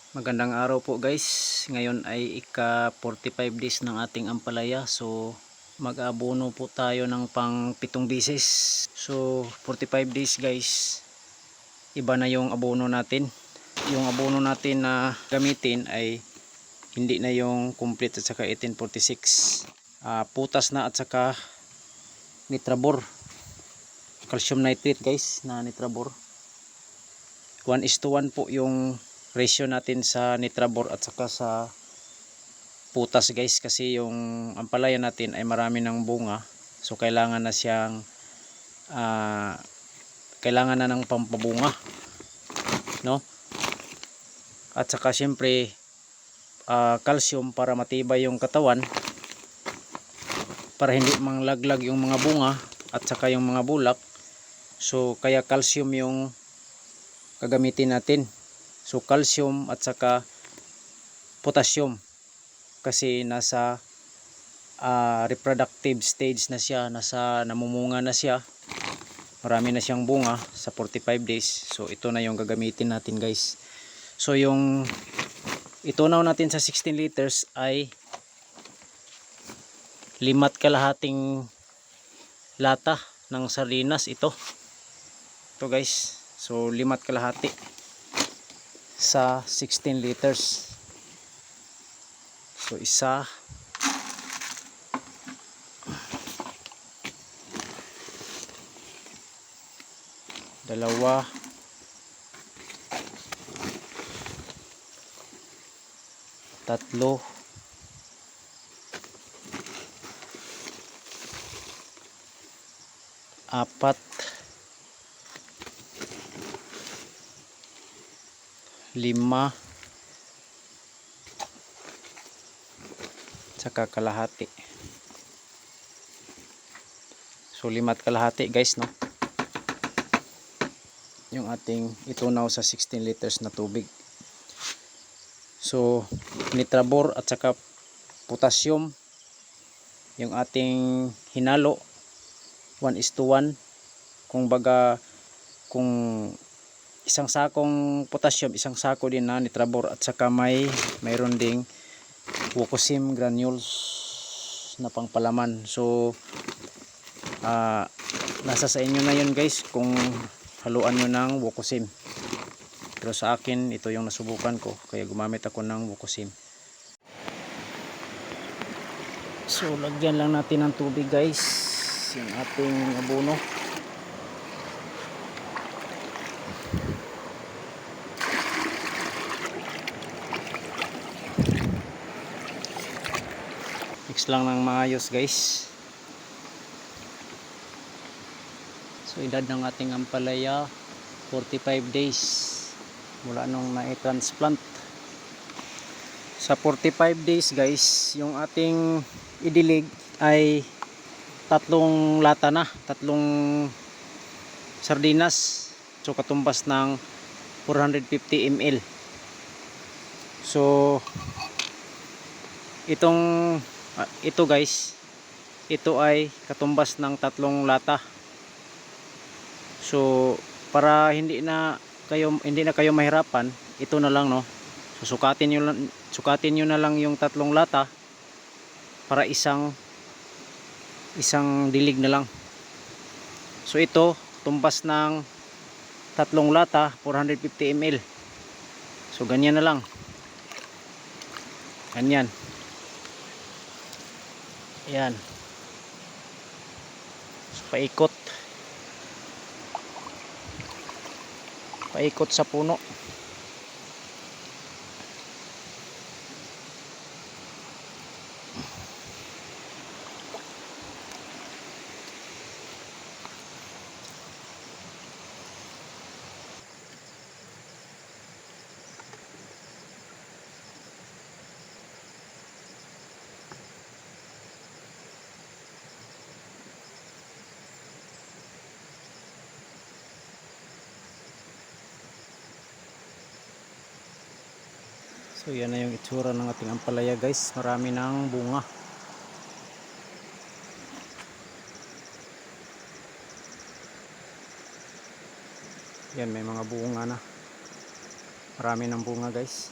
Magandang araw po guys. Ngayon ay ika 45 days ng ating ampalaya. So mag-abono po tayo ng pang 7 beses. So 45 days guys. Iba na yung abono natin. Yung abono natin na gamitin ay hindi na yung complete at saka 1846. Putas na at saka nitrabor. Calcium nitrate guys na nitrabor. 1:1 po yung ratio natin sa nitrabor at saka sa putas guys, kasi yung ampalaya natin ay marami ng bunga, so kailangan na siyang kailangan na ng pampabunga, no? At saka syempre calcium para matibay yung katawan, para hindi manglaglag yung mga bunga at saka yung mga bulak. So kaya calcium yung gagamitin natin. So calcium at saka potassium, kasi nasa reproductive stage na siya, nasa namumunga na siya, marami na siyang bunga sa 45 days. So ito na yung gagamitin natin guys. So yung itunaw natin sa 16 liters ay 5.5 lata ng sardinas ito guys. So 5.5 sa 16 liters. So isa, dalawa, tatlo, apat, lima, saka kalahati. So 5.5 guys, no, yung ating itunaw sa 16 liters na tubig. So nitrabor at saka potassium yung ating hinalo 1:1. Kung isang sakong potassium, isang sako din na nitrabor, at saka mayroon ding wukosim granules na pangpalaman. So nasa sa inyo na yun guys kung haluan nyo ng wukosim, pero sa akin ito yung nasubukan ko, kaya gumamit ako ng wukosim. So lagyan lang natin ng tubig guys yung ating abono. Mix lang ng maayos guys. So edad ng ating ampalaya 45 days mula nung na-transplant. Sa 45 days guys, yung ating idilig ay 3 lata na, 3 sardinas. So katumbas ng 450 ml. So ito guys, ito ay katumbas ng 3 lata. So para hindi na kayo mahirapan, ito na lang, no. So sukatin nyo na lang yung 3 lata para isang dilig na lang. So ito tumbas ng 3 lata, 450 ml. So ganyan na lang. Ganyan. Ayan. So, paikot sa puno. So yan na yung itsura ng ating ampalaya guys, marami ng bunga. Yan, may mga bunga na. Marami ng bunga guys.